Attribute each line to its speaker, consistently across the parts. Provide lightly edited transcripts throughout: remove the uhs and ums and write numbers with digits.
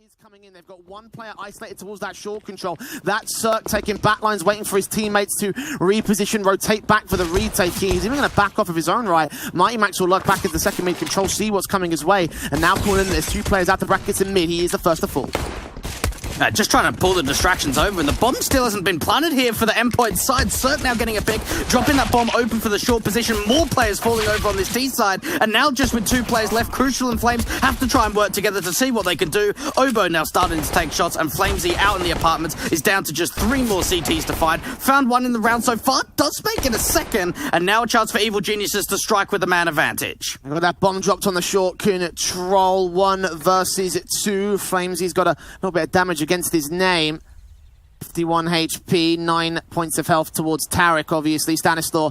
Speaker 1: Is coming in. They've got one player isolated towards that short control. That's Cirque taking backlines, waiting for his teammates to reposition, rotate back for the retake here. He's even going to back off of his own right. Mighty Max will lurk back into the second mid control, see what's coming his way, and now calling in there's two players out the brackets in mid. He is the first to fall.
Speaker 2: Just trying to pull the distractions over, and the bomb still hasn't been planted here for the Endpoint side. Cirque now getting a pick, dropping that bomb open for the short position. More players falling over on this T side, and now just with two players left, Crucial and Flames have to try and work together to see what they can do. Oboe now starting to take shots, and Flamesy out in the apartments is down to just 3 more CTs to find. Found one in the round so far, does make it a second, and now a chance for Evil Geniuses to strike with a man advantage.
Speaker 1: Got that bomb dropped on the short control, 1 versus 2. Flamesy's got a little bit of damage against his name. 51 HP, 9 points of health towards Tarek, obviously. Stanislaw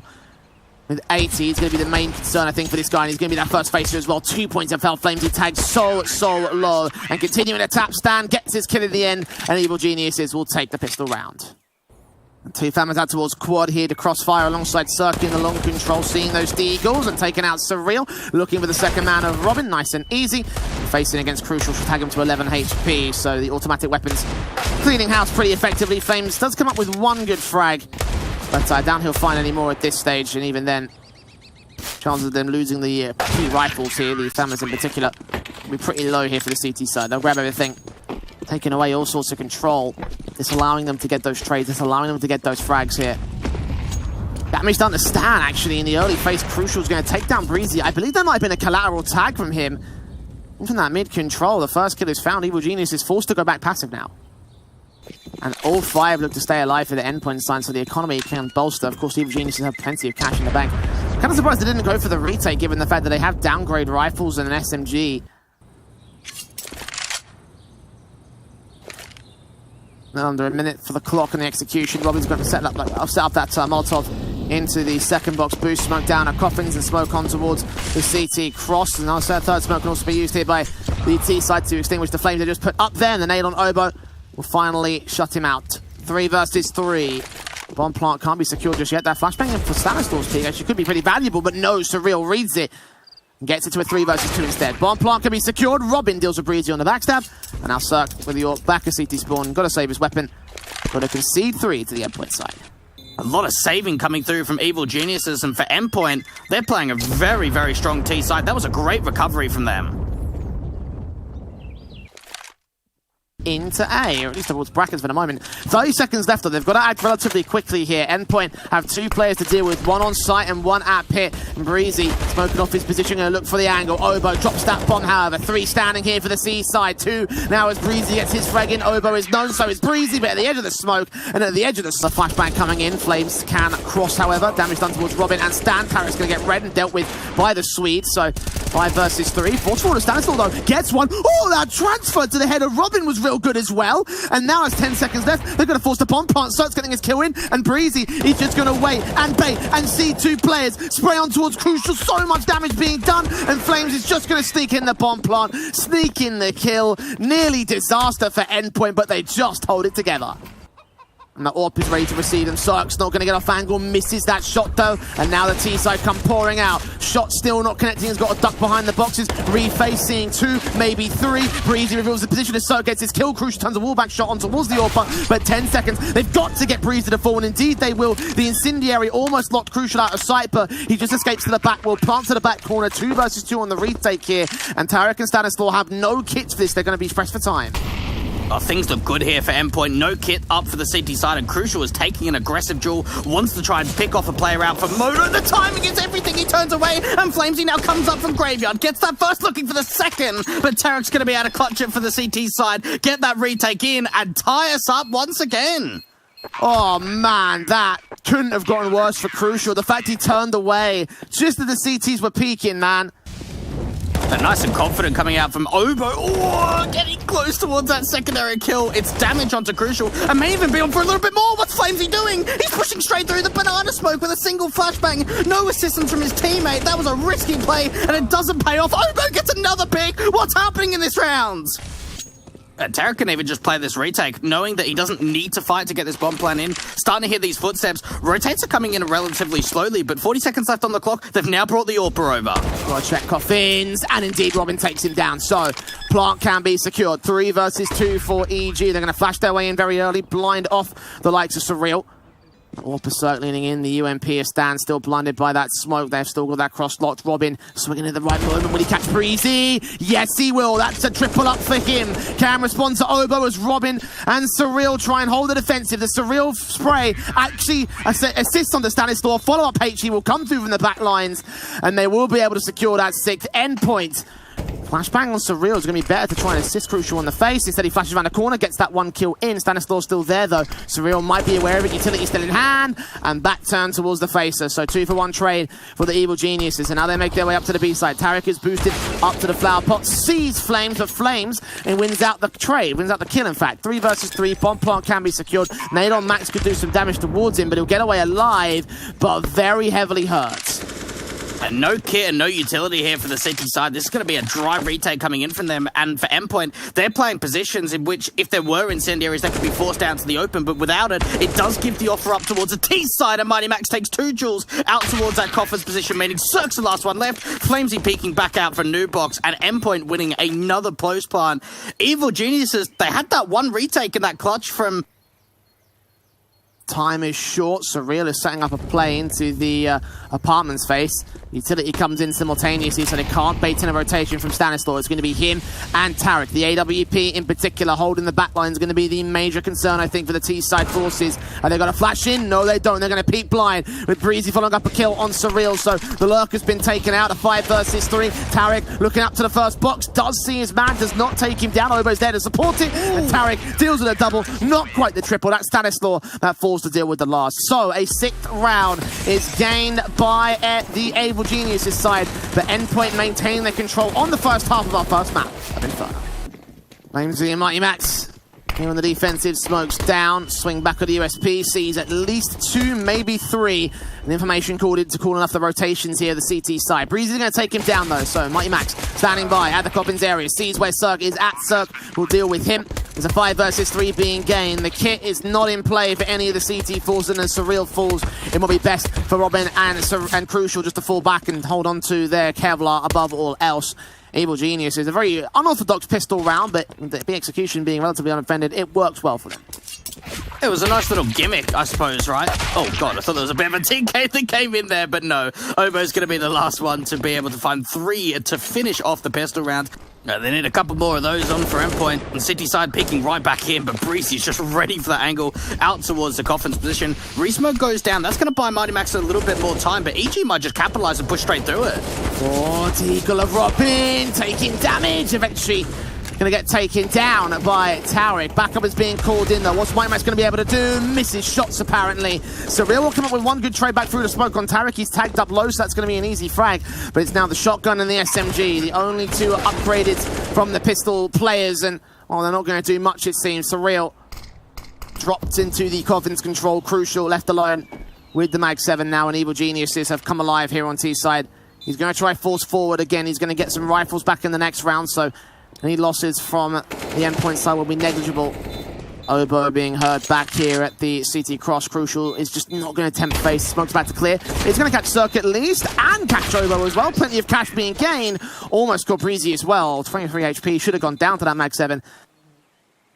Speaker 1: with 80. He's going to be the main concern, I think, for this guy, and he's going to be that first facer as well. 2 points of health. Flamesy tagged so low, and continuing to tap stand, gets his kill in the end, and Evil Geniuses will take the pistol round. Two families out towards quad here to crossfire alongside Cirque in the long control, seeing those Deagles and taking out Surreal, looking for the second man of Robin, nice and easy. Facing against Crucial, should tag him to 11 HP, so the automatic weapons cleaning house pretty effectively. Flames does come up with 1 good frag, but don't he'll find any more at this stage, and even then, chances of them losing the key rifles here, the families in particular, will be pretty low here for the CT side. They'll grab everything, taking away all sorts of control, disallowing them to get those trades, disallowing them to get those frags here. Damage to understand, actually, in the early phase. Crucial's going to take down Breezy. I believe there might have been a collateral tag from him. From that mid-control, the first kill is found. Evil Genius is forced to go back passive now. And all 5 look to stay alive for the Endpoint sign, so the economy can bolster. Of course, Evil Geniuses have plenty of cash in the bank. Kind of surprised they didn't go for the retake, given the fact that they have downgrade rifles and an SMG. Under a minute for the clock and the execution. Robin's going to set up that Molotov into the second box boost. Smoke down at Coffins and smoke on towards the CT cross. And also third smoke can also be used here by the T side to extinguish the flames they just put up there. And the nade on Oboe will finally shut him out. 3 versus 3. Bomb plant can't be secured just yet. That flashbang for Stanislaw's peak actually could be pretty valuable, but no, Surreal reads it. Gets it to a 3 versus 2 instead. Bomb plant can be secured. Robin deals with Breezy on the backstab. And now Cirque with the AWP back of CT spawn. Got to save his weapon. Got to concede 3 to the Endpoint side.
Speaker 2: A lot of saving coming through from Evil Geniuses, and for Endpoint, they're playing a very, very strong T side. That was a great recovery from them.
Speaker 1: Into A, or at least towards brackets for the moment. 30 seconds left, though. They've got to act relatively quickly here. Endpoint have 2 players to deal with, 1 on site and 1 at pit. And Breezy smoking off his position, going to look for the angle. Oboe drops that bomb, however. 3 standing here for the C side. 2 now as Breezy gets his frag in. Oboe is known, so is Breezy, but at the edge of the smoke and at the edge of the flashbang coming in. Flames can cross, however. Damage done towards Robin and Stan. Tarek's going to get red and dealt with by the Swede. So 5 versus 3. Force forward to Stanislaw, though. Gets one. Oh, that transfer to the head of Robin was real good as well. And now it's 10 seconds left. They're going to force the bomb plant. Cirque's getting his kill in. And Breezy is just going to wait and bait and see 2 players spray on towards Crucial. So much damage being done. And Flames is just going to sneak in the bomb plant. Sneak in the kill. Nearly disaster for Endpoint, but they just hold it together. And the AWP is ready to receive them. Cirque's not going to get off angle, misses that shot though. And now the T side come pouring out. Shot still not connecting, has got a duck behind the boxes. Refacing 2, maybe 3. Breezy reveals the position as Cirque gets his kill. Crucial turns a wallback shot on towards the AWP, but 10 seconds. They've got to get Breezy to fall, and indeed they will. The incendiary almost locked Crucial out of sight, but he just escapes to the back. Will plant to the back corner. 2 versus 2 on the retake here. And Tarek and Stanislaw have no kits for this. They're going to be pressed for time.
Speaker 2: Oh, things look good here for Endpoint. No kit up for the CT side, and Crucial is taking an aggressive duel. Wants to try and pick off a player out for Moto. The timing is everything. He turns away, and Flamesy now comes up from Graveyard. Gets that first, looking for the second, but Tarek's going to be able to clutch it for the CT side. Get that retake in and tie us up once again.
Speaker 1: Oh man, that couldn't have gotten worse for Crucial. The fact he turned away just as the CTs were peaking, man.
Speaker 2: And nice and confident coming out from Oboe. Oh, getting close towards that secondary kill. It's damage onto Crucial, and may even be on for a little bit more. What's Flamesy doing? He's pushing straight through the banana smoke with a single flashbang. No assistance from his teammate. That was a risky play, and it doesn't pay off. Oboe gets another pick. What's happening in this round? Tarek can even just play this retake, knowing that he doesn't need to fight to get this bomb plan in. Starting to hear these footsteps. Rotates are coming in relatively slowly, but 40 seconds left on the clock. They've now brought the AWPer over.
Speaker 1: Gotta check coffins, and indeed Robin takes him down. So, plant can be secured. 3 versus 2 for EG. They're going to flash their way in very early, blind off the likes of Surreal. AWPer circling in, the UMP is still blinded by that smoke. They've still got that cross locked. Robin swinging at the right moment. Will he catch Breezy? Yes, he will. That's a triple up for him. Can respond to Obo as Robin and Surreal try and hold the defensive. The Surreal spray actually assists on the Stanislaw. Follow-up HE will come through from the back lines, and they will be able to secure that 6th endpoint. Flashbang on Surreal is going to be better to try and assist Crucial on the face. Instead, he flashes around the corner, gets that 1 kill in. Stanislaw still there, though. Surreal might be aware of it. Utility still in hand. And back turn towards the facer. So 2 for 1 trade for the Evil Geniuses. And now they make their way up to the B side. Tarek is boosted up to the flower pot. Sees Flames, but Flames and wins out the trade. Wins out the kill, in fact. 3 versus 3. Bomb plant can be secured. Nade on Max could do some damage towards him, but he'll get away alive, but very heavily hurt.
Speaker 2: And no kit and no utility here for the City side. This is going to be a dry retake coming in from them. And for Endpoint, they're playing positions in which, if there were incendiaries, they could be forced down to the open. But without it, it does give the offer up towards the T side. And Mighty Max takes 2 joules out towards that Coffer's position, meaning Cirque's the last one left. Flamesy peeking back out for New Box. And Endpoint winning another post plant. Evil Geniuses, they had that 1 retake in that clutch from...
Speaker 1: Time is short. Surreal is setting up a play into the apartment's face. Utility comes in simultaneously, so they can't bait in a rotation from Stanislaw. It's going to be him and Tarek. The AWP in particular holding the back line is going to be the major concern, I think, for the T-side forces. Are they going to flash in? No, they don't. They're going to peek blind with Breezy following up a kill on Surreal. So the lurker's been taken out. A 5 versus 3. Tarek looking up to the first box. Does see his man. Does not take him down. Obo's there to support it. And Tarek deals with a double. Not quite the triple. That's Stanislaw that falls to deal with the last. So a 6th round is gained by the Evil Geniuses side, but Endpoint maintain their control on the first half of our first map of Inferno. Flamesy and Mighty Max here on the defensive, smokes down, swing back at the USP, sees at least 2, maybe 3. And information called in to call enough the rotations here, the CT side. Breezy's going to take him down though, so Mighty Max standing by at the Coppins area, sees where Cirque is at. Cirque will deal with him. There's a 5 versus 3 being gained. The kit is not in play for any of the CT falls, and as Surreal falls, it will be best for Robin and Crucial just to fall back and hold on to their Kevlar above all else. Evil Genius is a very unorthodox pistol round, but the execution being relatively unoffended, it works well for them.
Speaker 2: It was a nice little gimmick, I suppose, right? Oh, God, I thought there was a bit of a TK that came in there, but no. Obo's going to be the last one to be able to find 3 to finish off the pistol round. They need a couple more of those on for Endpoint. And City side peeking right back in, but Breezy's just ready for that angle out towards the Coffin's position. Resmoke goes down. That's going to buy Mighty Max a little bit more time, but EG might just capitalize and push straight through it.
Speaker 1: Eagle of Robin taking damage. Eventually going to get taken down by Tarek. Backup is being called in though. What's Mighty Max going to be able to do? Misses shots apparently. Surreal will come up with 1 good trade back through the smoke on Tarek. He's tagged up low, so that's going to be an easy frag. But it's now the shotgun and the SMG. The only 2 are upgraded from the pistol players, and they're not going to do much it seems. Surreal dropped into the Coffin's control. Crucial left alone with the Mag 7 now, and Evil Geniuses have come alive here on T side. He's going to try force forward again. He's going to get some rifles back in the next round, so any losses from the Endpoint side will be negligible. Obo being heard back here at the CT cross. Crucial is just not going to tempt face. Smoke's about to clear. It's going to catch Cirque at least, and catch Obo as well. Plenty of cash being gained. Almost got Breezy as well. 23 HP. Should have gone down to that Mag 7.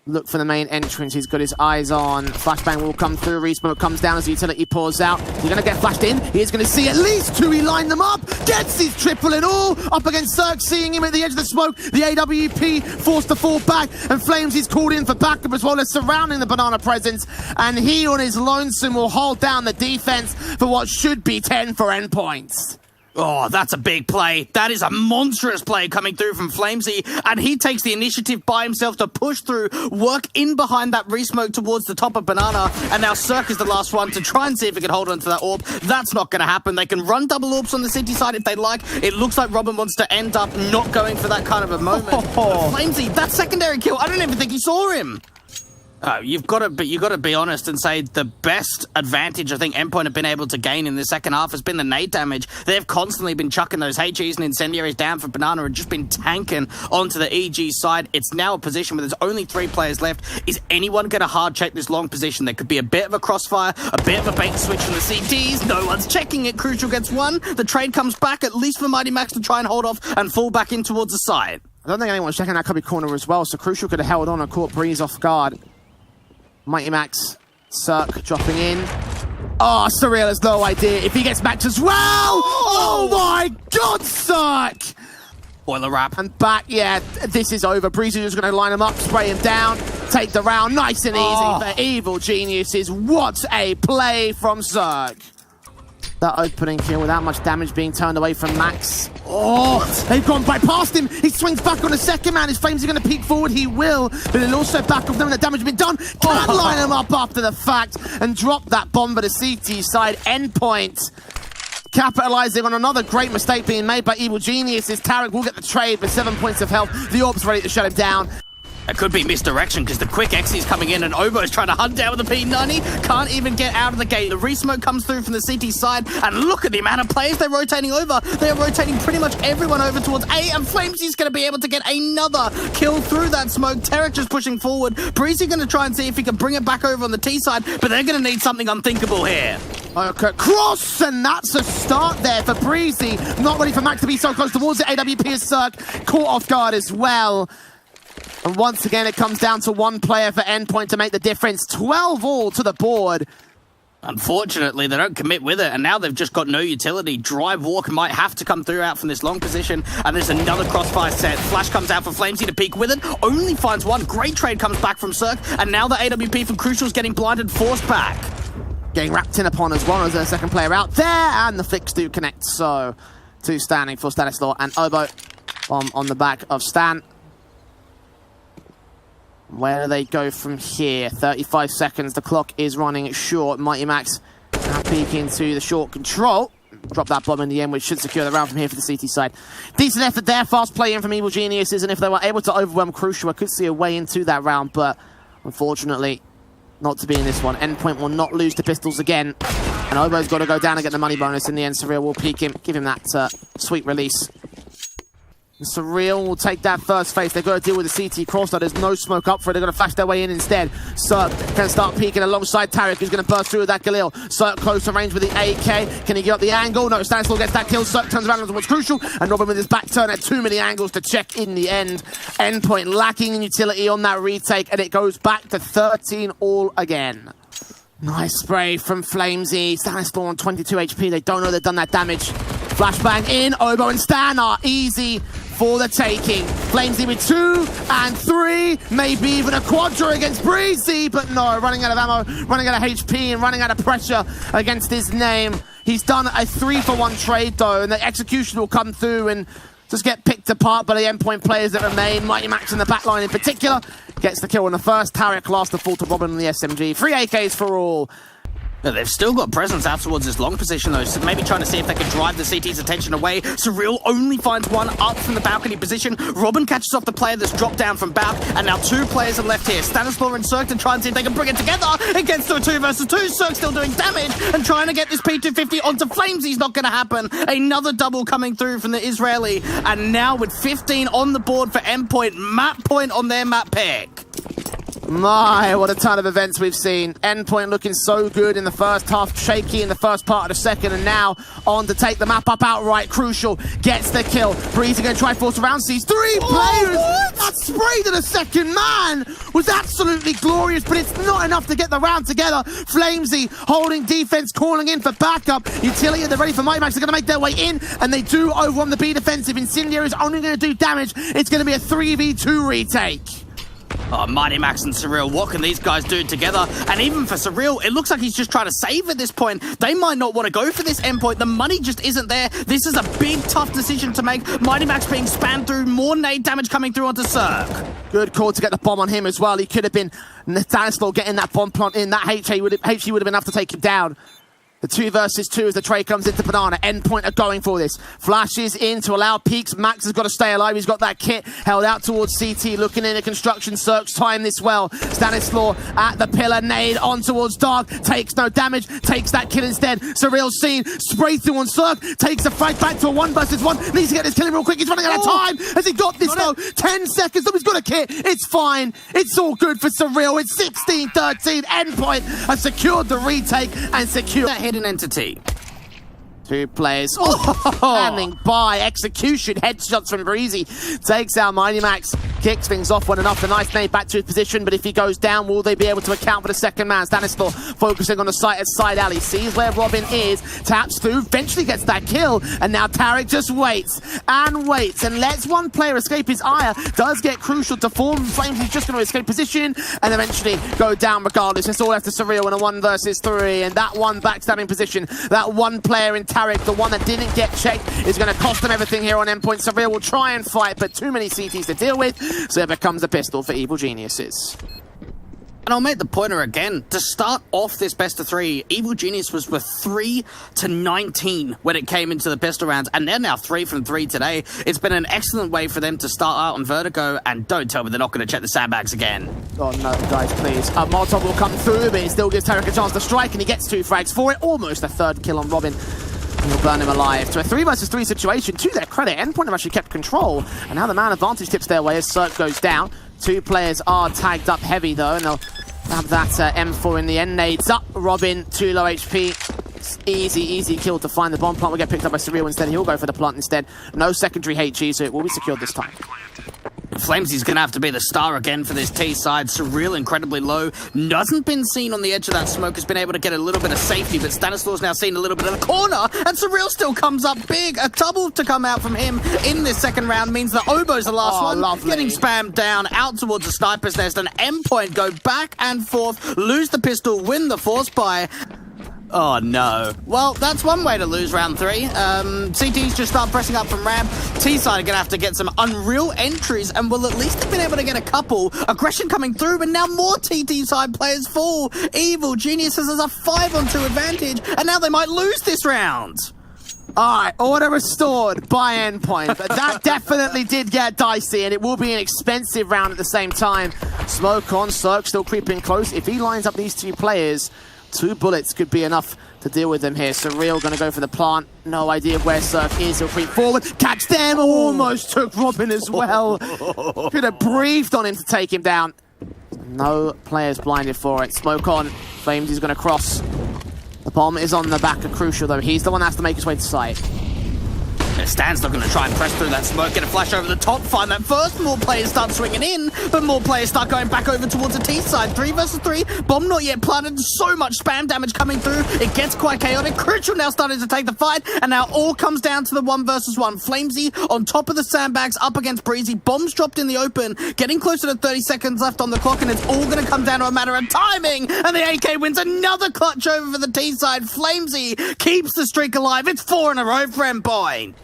Speaker 1: Look for the main entrance. He's got his eyes on. Flashbang will come through. Resmoke comes down as the utility pours out. He's going to get flashed in. He's going to see at least 2. He lined them up. Gets his triple in all. Up against Cirque, seeing him at the edge of the smoke. The AWP forced to fall back. And Flames is called in for backup as well as surrounding the banana presence. And he on his lonesome will hold down the defense for what should be 10 for Endpoints.
Speaker 2: Oh, that's a big play. That is a monstrous play coming through from Flamesy, and he takes the initiative by himself to push through, work in behind that resmoke towards the top of Banana, and now Cirque is the last one to try and see if he can hold on to that AWP. That's not going to happen. They can run double AWPs on the City side if they like. It looks like Robin wants to end up not going for that kind of a moment. Flamesy, that secondary kill, I don't even think he saw him. You've got to be honest and say the best advantage I think Endpoint have been able to gain in the second half has been the nade damage. They've constantly been chucking those HEs and incendiaries down for Banana and just been tanking onto the EG side. It's now a position where there's only 3 players left. Is anyone going to hard check this long position? There could be a bit of a crossfire, a bit of a bait switch from the CTs. No one's checking it. Crucial gets one. The trade comes back, at least for Mighty Max to try and hold off and fall back in towards the side.
Speaker 1: I don't think anyone's checking that cubby corner as well, so Crucial could have held on and caught Breeze off guard. Mighty Max, Cirque dropping in. Oh, Surreal has no idea if he gets matched as well. Oh my God, Cirque!
Speaker 2: Boiler wrap.
Speaker 1: And back, yeah, this is over. Breezy is going to line him up, spray him down, take the round. Nice and easy for Evil Geniuses. What a play from Cirque. That opening kill without much damage being turned away from Max. Oh, they've gone by past him. He swings back on the second man. His Flames are going to peek forward. He will, but he'll also back off them. The damage has been done. Can line him up after the fact and drop that bomb for the CT side. Endpoint capitalizing on another great mistake being made by Evil Geniuses. Tarek will get the trade with 7 points of health. The Orb's ready to shut him down.
Speaker 2: It could be misdirection because the quick Xy's coming in and Obo's trying to hunt down with the P90. Can't even get out of the gate. The re-smoke comes through from the CT side and look at the amount of players they're rotating over. They're rotating pretty much everyone over towards A, and Flamesy's going to be able to get another kill through that smoke. Tarek just pushing forward. Breezy going to try and see if he can bring it back over on the T side, but they're going to need something unthinkable here.
Speaker 1: Okay, cross, and that's a start there for Breezy. Not ready for Max to be so close towards it. AWP is Cirque, caught off guard as well. And once again, it comes down to one player for Endpoint to make the difference. 12 all to the board.
Speaker 2: Unfortunately, they don't commit with it, and now they've just got no utility. Drive Walker might have to come through out from this long position, and there's another crossfire set. Flash comes out for Flamesy to peek with it. Only finds one. Great trade comes back from Cirque, and now the AWP from Crucial's getting blinded, forced back.
Speaker 1: Getting wrapped in upon as well as a second player out there, and the flicks do connect. So, 2 standing for Stanislaw and Obo on the back of Stan. Where do they go from here? 35 seconds. The clock is running short. Mighty Max now peeking to the short control. Drop that bomb in the end, which should secure the round from here for the CT side. Decent effort there. Fast play in from Evil Geniuses. And if they were able to overwhelm Crucial, I could see a way into that round. But unfortunately, not to be in this one. Endpoint will not lose to pistols again. And Obo's got to go down and get the money bonus in the end. Surreal will peek him, give him that sweet release. Surreal will take that first face. They've got to deal with the CT cross. There's no smoke up for it. They're going to flash their way in instead. Cirque can start peeking alongside Tarek, who's going to burst through with that Galil. Cirque close to range with the AK. Can he get up the angle? No, Stanislaw gets that kill. Cirque turns around towards Crucial, and Robin with his back turn at too many angles to check in the end. Endpoint lacking in utility on that retake, and it goes back to 13 all again. Nice spray from Flamesy. Stanislaw on 22 HP. They don't know they've done that damage. Flashbang in. Obo and Stan are easy for the taking. Flamesy with 2 and 3, maybe even a quadra against Breezy, but no, running out of ammo, running out of HP, and running out of pressure against his name. He's done a 3-for-1 trade though, and the execution will come through and just get picked apart by the Endpoint players that remain. Mighty Max in the back line in particular gets the kill on the first. Tarek last to fall to Robin on the SMG. 3 AKs for all.
Speaker 2: They've still got presence out towards this long position though, so maybe trying to see if they can drive the CT's attention away. Surreal only finds one up from the balcony position. Robin catches off the player that's dropped down from Balc, and now 2 players are left here. Stanislaw and Cirque to try and see if they can bring it together. It gets to a 2 versus 2. Cirque still doing damage and trying to get this P250 onto Flamesy's not going to happen. Another double coming through from the Israeli, and now with 15 on the board for Endpoint, map point on their map pick.
Speaker 1: My, what a ton of events we've seen. Endpoint looking so good in the first half, shaky in the first part of the second, and now on to take the map up outright. Crucial gets the kill. Breezy going to try force around, sees 3 players. That spray to the second man was absolutely glorious, but it's not enough to get the round together. Flamesy holding defense, calling in for backup. Utility, they're ready for Mighty Max. They're going to make their way in, and they do overrun the B defensive. Incendiary is only going to do damage. It's going to be a 3v2 retake.
Speaker 2: Oh, Mighty Max and Surreal, what can these guys do together? And even for Surreal, it looks like he's just trying to save at this point. They might not want to go for this Endpoint. The money just isn't there. This is a big, tough decision to make. Mighty Max being spammed through, more nade damage coming through onto Cirque.
Speaker 1: Good call to get the bomb on him as well. He could have been Stanislaw getting that bomb plant in. That HE would have been enough to take him down. The 2 versus 2 as the trade comes into Banana. Endpoint are going for this. Flashes in to allow peeks. Max has got to stay alive. He's got that kit held out towards CT. Looking in a construction. Circ's time this well. Stanislaw at the pillar. Nade on towards Dark. Takes no damage. Takes that kill instead. Surreal seen. Spray through on Circ. Takes a frag back to a 1 versus 1. Needs to get this kill in real quick. He's running out of time. Has he got this though? 10 seconds. Nobody's got a kit. It's fine. It's all good for Surreal. It's 16-13. Endpoint has secured the retake and secured
Speaker 2: That hidden entity.
Speaker 1: 2 players standing by. Execution. Headshots from Breezy. Takes out Mighty Max. Kicks things off one enough. The nice nade back to his position, but if he goes down, will they be able to account for the second man? Stanislaw focusing on the site at side alley. Sees where Robin is. Taps through. Eventually gets that kill. And now Tarek just waits and waits and lets one player escape. His ire does get crucial to form. Flames is just going to escape position and eventually go down regardless. It's all left to Surreal in a 1 versus 3. And that one backstabbing position, that one player in Tarek, the one that didn't get checked, is going to cost them everything here on Endpoint. Surreal will try and fight, but too many CTs to deal with, so it becomes a pistol for Evil Geniuses.
Speaker 2: And I'll make the pointer again. To start off this best of 3, Evil Genius was with 3-19 when it came into the pistol rounds, and they're now 3 from 3 today. It's been an excellent way for them to start out on Vertigo, and don't tell me they're not going to check the sandbags again.
Speaker 1: Oh no, guys, please. Molotov will come through, but it still gives Tarek a chance to strike, and he gets 2 frags for it. Almost a 3rd kill on Robin. He'll burn him alive to a 3 versus 3 situation. To their credit, Endpoint have actually kept control, and now the man advantage tips their way as Cirque goes down. 2 players are tagged up heavy though, and they'll have that M4 in the end. Nades up. Robin, 2 low HP. It's easy kill to find. The bomb plant will get picked up by Surreal instead. He'll go for the plant instead. No secondary HE, so it will be secured this time.
Speaker 2: Flamesy's going to have to be the star again for this T side. Surreal incredibly low. Hasn't been seen on the edge of that smoke. Has been able to get a little bit of safety, but Stanislaw's now seen a little bit of the corner, and Surreal still comes up big. A double to come out from him in this second round means that Obo's the last one.
Speaker 1: Lovely.
Speaker 2: Getting spammed down out towards the sniper's nest, and Endpoint go back and forth, lose the pistol, win the force buy. Oh no. Well, that's one way to lose round 3. CTs just start pressing up from ramp. T-side are going to have to get some unreal entries, and will at least have been able to get a couple. Aggression coming through, but now more TT side players fall. Evil Geniuses has a 5-on-2 advantage, and now they might lose this round.
Speaker 1: Alright, order restored by Endpoint, but that definitely did get dicey, and it will be an expensive round at the same time. Smoke on, Cirque still creeping close. If he lines up these 2 players, 2 bullets could be enough to deal with them here. Surreal going to go for the plant. No idea where Cirque is. He'll creep forward. Catch them. Almost took Robin as well. Could have breathed on him to take him down. No players blinded for it. Smoke on. Flames is going to cross. The bomb is on the back of Crucial though. He's the one that has to make his way to site.
Speaker 2: Stan's not going to try and press through that smoke, get a flash over the top, find that first. More players start swinging in, but more players start going back over towards the T side. 3 versus 3, bomb not yet planted, so much spam damage coming through. It gets quite chaotic. Crucial now starting to take the fight, and now all comes down to the 1 versus 1. Flamesy on top of the sandbags up against Breezy. Bombs dropped in the open, getting closer to 30 seconds left on the clock, and it's all going to come down to a matter of timing. And the AK wins another clutch over for the T side. Flamesy keeps the streak alive. It's 4 in a row for Endpoint.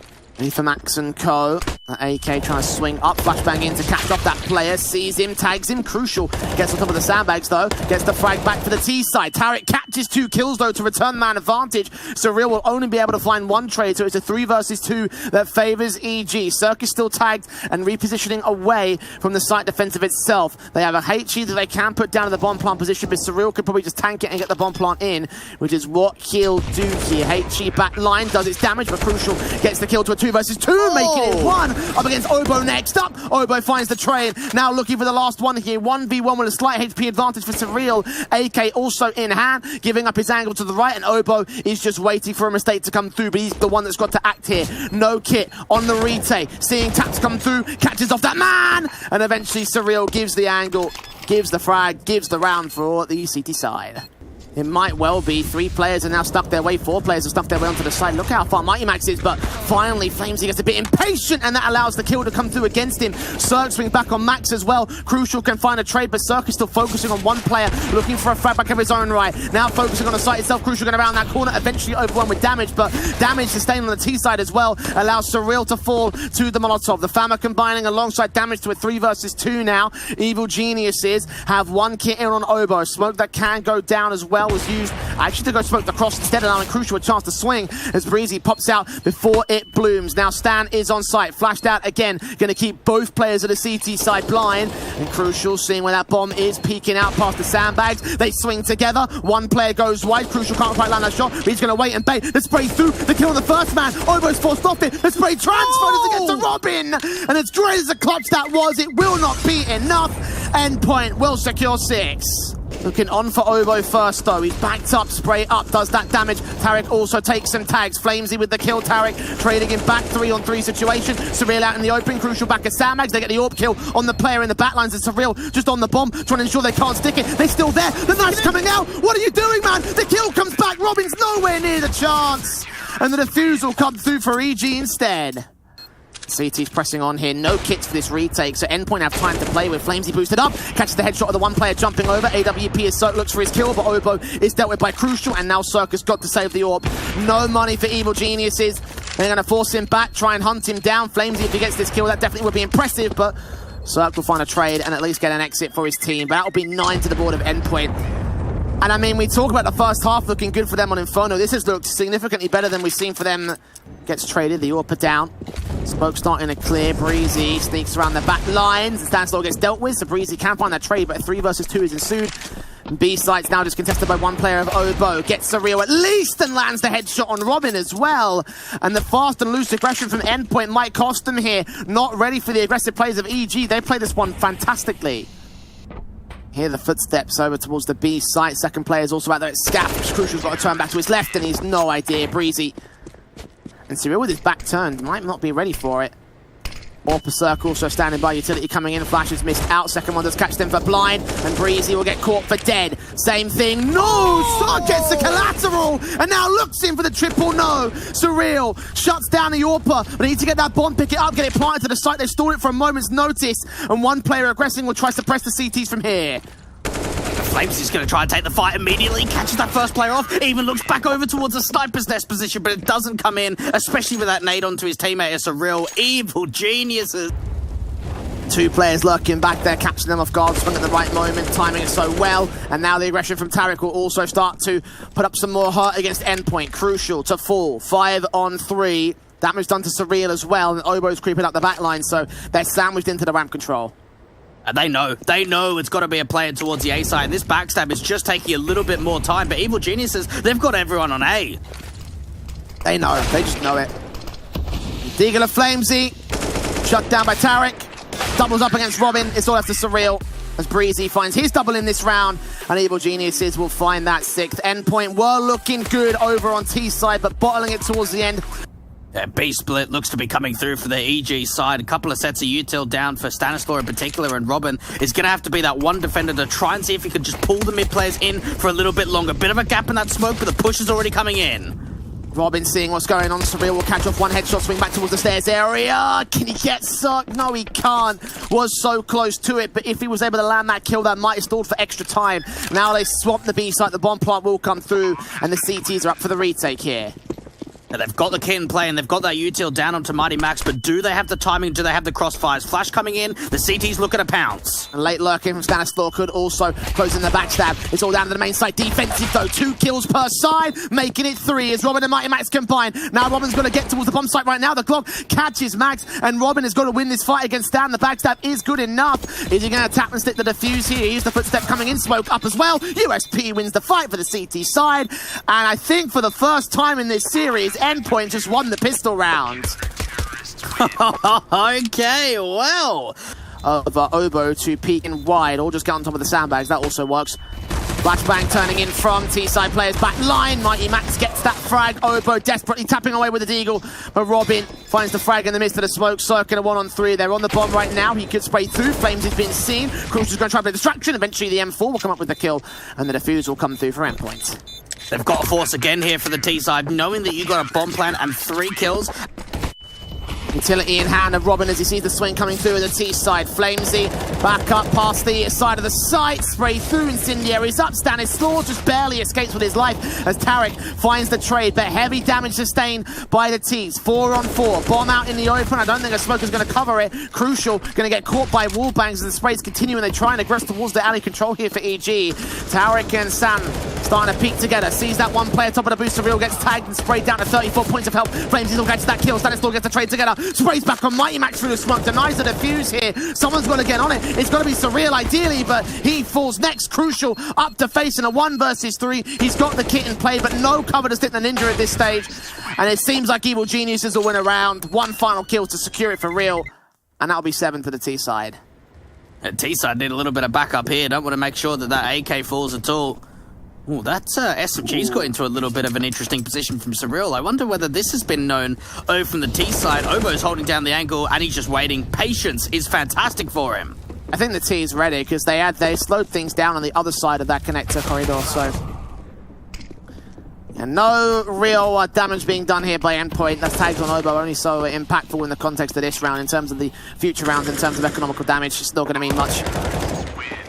Speaker 1: For Max and Co. AK trying to swing up, flashbang in to catch off that player, sees him, tags him. Crucial gets on top of the sandbags though, gets the frag back for the T side. Tarek catches 2 kills though to return man advantage. Surreal will only be able to find 1 trade, so it's a 3 versus 2 that favors EG. Cirque is still tagged and repositioning away from the site defensive itself. They have a HE that they can put down in the bomb plant position, but Surreal could probably just tank it and get the bomb plant in, which is what he'll do here. HE back line does its damage, but Crucial gets the kill to a 2 versus 2, making it 1 up against Obo next up. Obo finds the trade, now looking for the last one here. 1v1 with a slight HP advantage for Surreal. AK also in hand, giving up his angle to the right, and Obo is just waiting for a mistake to come through, but he's the one that's got to act here. No kit on the retake, seeing taps come through, catches off that man, and eventually Surreal gives the angle, gives the frag, gives the round for the CT side. It might well be 3 players are now stuck their way, 4 players have stuck their way onto the side. Look how far Mighty Max is, but finally Flamesy gets a bit impatient, and that allows the kill to come through against him. Cirque swings back on Max as well. Crucial can find a trade, but Cirque is still focusing on 1 player, looking for a frag back of his own right. Now focusing on the site itself. Crucial going around that corner, eventually overwhelmed with damage, but damage sustained on the T side as well allows Surreal to fall to the Molotov. The Fama combining alongside damage to a 3 versus 2 now. Evil Geniuses have 1 kit in on Obo. Smoke that can go down as well. well was used actually to go smoke the cross instead, allowing Crucial a chance to swing as Breezy pops out before it blooms. Now Stan is on site, flashed out again, going to keep both players of the CT side blind, and Crucial seeing where that bomb is, peeking out past the sandbags. They swing together, one player goes wide, Crucial can't quite land that shot, but he's going to wait and bait. The spray through, the kill on the first man, almost forced off it, the spray transferred as it gets to Robin, and as great as the clutch that was, it will not be enough. Endpoint will secure 6. Looking on for Obo first though, he's backed up, spray up, does that damage. Tarek also takes some tags, Flamesy with the kill, Tarek trading him back 3-on-3 situation. Surreal out in the open, Crucial back at Sandbags, they get the AWP kill on the player in the backlines, and Surreal just on the bomb, trying to ensure they can't stick it. They're still there, the knife's coming out, what are you doing, man? The kill comes back, Robin's nowhere near the chance, and the defuse will come through for EG instead. CT's pressing on here, no kits for this retake, so Endpoint have time to play with. Flamesy boosted up, catches the headshot of the one player jumping over. AWP is looks for his kill, but Obo is dealt with by Crucial, and now Circus got to save the AWP. No money for Evil Geniuses. They're going to force him back, try and hunt him down. Flamesy, if he gets this kill, that definitely would be impressive, but Cirque will find a trade and at least get an exit for his team. But that will be 9 to the board of Endpoint. And I mean, we talk about the first half looking good for them on Inferno. This has looked significantly better than we've seen for them. Gets traded, the AWP down. Smoke starting to clear, Breezy sneaks around the back lines. Stanslow gets dealt with, so Breezy can find that trade, but 3 versus 2 is ensued. B site's now just contested by one player of Obo. Gets Surreal at least and lands the headshot on Robin as well. And the fast and loose aggression from Endpoint might cost them here. Not ready for the aggressive plays of EG. They play this one fantastically. Hear the footsteps over towards the B site. Second player's also out there at Scaff. Crucial's got to turn back to his left, and he's no idea. Breezy. And Surreal with his back turned might not be ready for it. Orpa Circle also standing by, utility coming in, Flash is missed out, second one does catch them for blind, and Breezy will get caught for dead. Same thing, no! Sark gets the collateral, and now looks in for the triple no. Surreal shuts down the Orpa, but they need to get that bomb, pick it up, get it planted to the site. They've stalled it for a moment's notice, and one player aggressing will try to suppress the CTs from here.
Speaker 2: Flames is going to try and take the fight immediately, catches that first player off, even looks back over towards the sniper's nest position, but it doesn't come in, especially with that nade onto his teammate. It's a real Evil Geniuses. 2 players lurking back there, catching them off guard, swing at the right moment, timing it so well, and now the aggression from Tarek will also start to put up some more hurt against Endpoint. Crucial to fall, 5-on-3. Damage done to Surreal as well, and Obo's creeping up the back line, so they're sandwiched into the ramp control. And they know it's got to be a player towards the A side. This backstab is just taking a little bit more time, but Evil Geniuses, they've got everyone on A.
Speaker 1: They know, they just know it. Deagle of Flamesy, shut down by Tarek, doubles up against Robin, it's all after Surreal, as Breezy finds his double in this round, and Evil Geniuses will find that 6th. Endpoint were looking good over on T side, but bottling it towards the end.
Speaker 2: B split looks to be coming through for the EG side. A couple of sets of util down for Stanislaw in particular, and Robin is going to have to be that one defender to try and see if he can just pull the mid players in for a little bit longer. Bit of a gap in that smoke, but the push is already coming in.
Speaker 1: Robin seeing what's going on. Surreal will catch off one headshot, swing back towards the stairs area. Can he get Cirque? No, he can't. Was so close to it, but if he was able to land that kill, that might have stalled for extra time. Now they swamp the B site, the bomb plant will come through, and the CTs are up for the retake here.
Speaker 2: Now they've got the kit in play and they've got that util down onto Mighty Max, but do they have the timing? Do they have the crossfires? Flash coming in, the CT's looking to pounce.
Speaker 1: And late lurking from Stanislaw could also close in the backstab. It's all down to the main side. Defensive though, 2 kills per side, making it 3 as Robin and Mighty Max combine. Now Robin's going to get towards the bomb site right now. The Glock catches Max, and Robin has got to win this fight against Stan. The backstab is good enough. Is he going to tap and stick the defuse here? Here's the footstep coming in, smoke up as well. USP wins the fight for the CT side. And I think for the first time in this series, Endpoint just won the pistol round.
Speaker 2: Okay, well.
Speaker 1: Over Obo to peek in wide, or just get on top of the sandbags. That also works. Flashbang turning in from T-side players back line. Mighty Max gets that frag. Obo desperately tapping away with the deagle, but Robin finds the frag in the midst of the smoke. Circle 1-on-3. They're on the bomb right now. He could spray through. Flames has been seen. Crucial's going to try for the distraction. Eventually the M4 will come up with the kill, and the defuse will come through for Endpoint.
Speaker 2: They've got a force again here for the T side, knowing that you got a bomb plant and 3 kills.
Speaker 1: Utility in hand of Robin as he sees the swing coming through the T side. Flamesy back up past the side of the site. Spray through, Incendiary's up. Stanislaw just barely escapes with his life as Tarek finds the trade, but heavy damage sustained by the T's. 4-on-4. Bomb out in the open. I don't think a smoker's going to cover it. Crucial going to get caught by wall bangs as the sprays continue and they try and aggress towards the alley control here for EG. Tarek and Sam starting to peek together. Sees that one player top of the boost. Surreal gets tagged and sprayed down to 34 points of health. Flames still gets that kill. Stanislaw gets the trade together. Sprays back on Mighty Max through the smoke. Denies the defuse here. Someone's got to get on it. It's got to be Surreal ideally, but he falls next. Crucial up to face in a 1 versus 3. He's got the kit in play, but no cover to stick the Ninja at this stage. And it seems like Evil Geniuses will win a round. One final kill to secure it for real. And that'll be 7 to the T side.
Speaker 2: T-side need a little bit of backup here. Don't want to make sure that that AK falls at all. Oh, that SMG's got into a little bit of an interesting position from Surreal. I wonder whether this has been known over from the T side. Obo's holding down the angle and he's just waiting. Patience is fantastic for him.
Speaker 1: I think the T is ready because they slowed things down on the other side of that connector corridor, so... And no real damage being done here by Endpoint. That's tagged on Obo, only so impactful in the context of this round. In terms of the future rounds, in terms of economical damage, it's not going to mean much.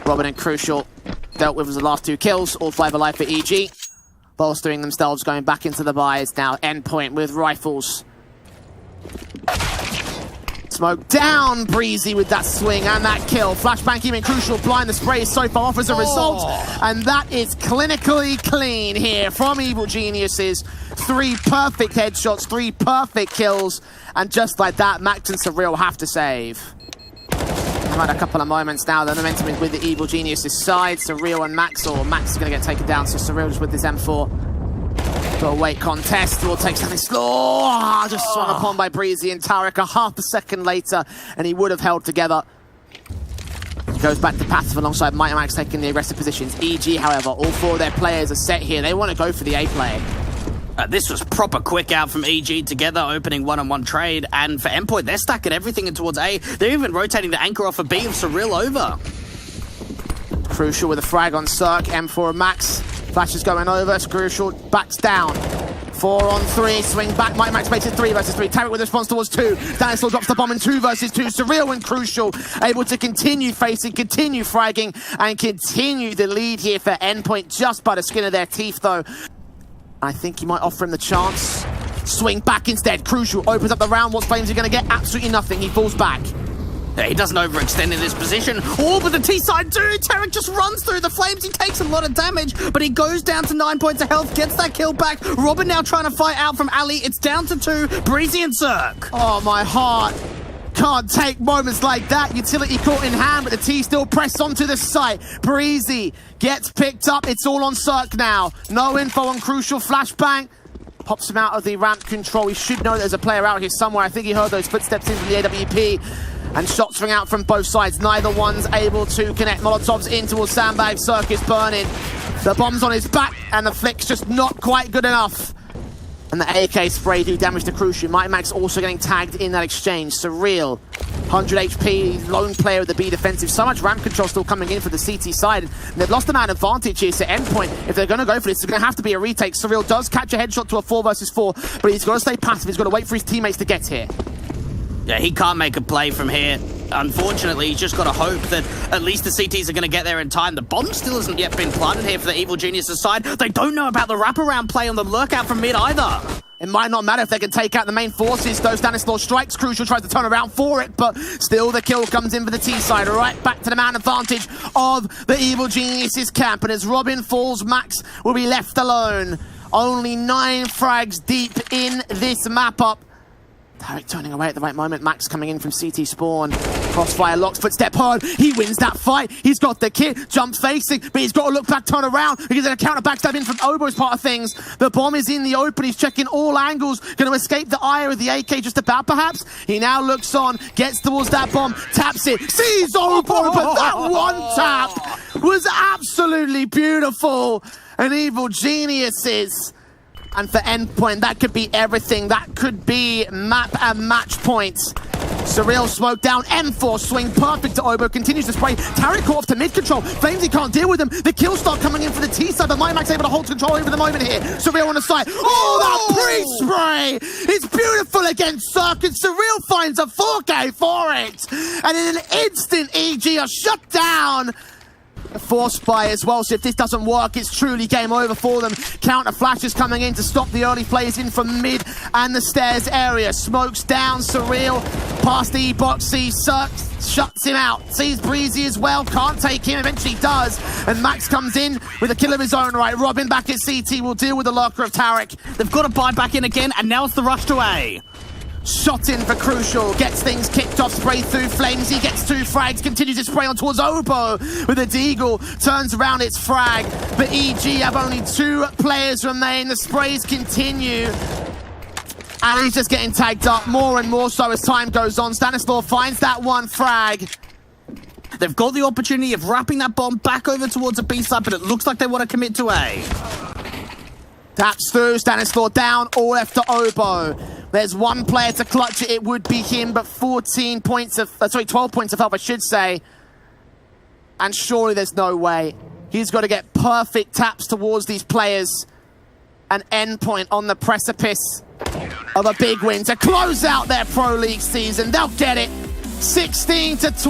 Speaker 1: Robin and Crucial dealt with the last 2 kills, all 5 alive for EG. Bolstering themselves, going back into the buys now. Endpoint with rifles. Smoke down Breezy with that swing and that kill. Flashbang even Crucial blind. The spray is so far off as a result. And that is clinically clean here from Evil Geniuses. 3 perfect headshots, 3 perfect kills. And just like that, Max and Surreal have to save. I've had a couple of moments now. The momentum is with the Evil Geniuses side. Surreal and Max, or Max is going to get taken down. So Surreal just with this M4. Got a weight contest, will take something slow. Just swung upon by Breezy and Tarek a half a second later, and he would have held together. Goes back to passive alongside Mighty Max taking the aggressive positions. EG, however, all 4 of their players are set here. They want to go for the A play.
Speaker 2: This was proper quick out from EG together, opening one-on-one trade. And for Endpoint, they're stacking everything in towards A. They're even rotating the anchor off a B of Surreal over.
Speaker 1: Crucial with a frag on Cirque. M4 and Max. Flash is going over. Crucial backs down. 4 on 3. Swing back. Mighty Max makes it 3 versus 3. Tarek with a response towards 2. Daniel drops the bomb in 2 versus 2. Surreal and Crucial able to continue facing, continue fragging, and continue the lead here for Endpoint just by the skin of their teeth, though. I think he might offer him the chance. Swing back instead. Crucial opens up the round. What Flames are going to get? Absolutely nothing. He falls back.
Speaker 2: He doesn't overextend in this position. Oh, but the T-side dude, Tarek just runs through the Flames. He takes a lot of damage, but he goes down to 9 points of health, gets that kill back. Robin now trying to fight out from Ali. It's down to 2, Breezy and Cirque.
Speaker 1: Oh, my heart can't take moments like that. Utility caught in hand, but the T still press onto the site. Breezy gets picked up. It's all on Cirque now. No info on Crucial. Flashbang pops him out of the ramp control. He should know there's a player out here somewhere. I think he heard those footsteps in from the AWP. And shots ring out from both sides. Neither one's able to connect. Molotovs in towards Sandbag. Circus burning. The bomb's on his back, and the flick's just not quite good enough. And the AK spray do damage to Crucial. Mighty Max also getting tagged in that exchange. Surreal. 100 HP, lone player of the B defensive. So much ramp control still coming in for the CT side. And they've lost the man advantage here. So Endpoint, if they're going to go for this, it's going to have to be a retake. Surreal does catch a headshot to a 4 versus 4, but he's got to stay passive. He's got to wait for his teammates to get here.
Speaker 2: Yeah, he can't make a play from here. Unfortunately, he's just got to hope that at least the CTs are going to get there in time. The bomb still hasn't yet been planted here for the Evil Geniuses side. They don't know about the wraparound play on the lurkout from mid either.
Speaker 1: It might not matter if they can take out the main forces, though. Stanislaw strikes. Crucial tries to turn around for it, but still the kill comes in for the T side. Right back to the man advantage of the Evil Geniuses camp. And as Robin falls, Max will be left alone. Only 9 frags deep in this map up. Tarek turning away at the right moment. Max coming in from CT spawn. Crossfire locks, footstep heard. He wins that fight. He's got the kit. Jump facing, but he's got to look back, turn around. Because there's a counter backstab in from Obo's part of things. The bomb is in the open. He's checking all angles. Going to escape the ire of the AK just about, perhaps. He now looks on, gets towards that bomb, taps it, sees Obo, but that one tap was absolutely beautiful. And Evil Geniuses. And for Endpoint, that could be everything. That could be map and match points. Surreal smoke down. M4 swing perfect to Obo. Continues to spray. Tarek caught off to mid control. Flamesy can't deal with him. The kill start coming in for the T side, but Mighty Max able to hold control over the moment here. Surreal on the side. Oh, that pre-spray! It's beautiful against Circuit. Surreal finds a 4K for it. And in an instant, EG are shut down. Force by as well, so if this doesn't work, it's truly game over for them. Counter flashes coming in to stop the early plays in from mid and the stairs area. Smokes down, Surreal past the box, sees Cirque, shuts him out. Sees Breezy as well, can't take him, eventually does. And Max comes in with a kill of his own right. Robin back at CT will deal with the lurker of Tarek.
Speaker 2: They've got to buy back in again, and now it's the rush to A.
Speaker 1: Shot in for Crucial, gets things kicked off, spray through Flames, he gets 2 frags, continues to spray on towards Obo with a Deagle, turns around, it's frag, but EG have only 2 players remain, the sprays continue, and he's just getting tagged up more and more so as time goes on. Stanislaw finds that 1 frag.
Speaker 2: They've got the opportunity of wrapping that bomb back over towards the B side, but it looks like they want to commit to A.
Speaker 1: Taps through, Stanislaw down, all left to Obo. There's 1 player to clutch it, it would be him, but 12 points of help, I should say. And surely there's no way. He's got to get perfect taps towards these players. An Endpoint on the precipice of a big win to close out their Pro League season. They'll get it. 16-12.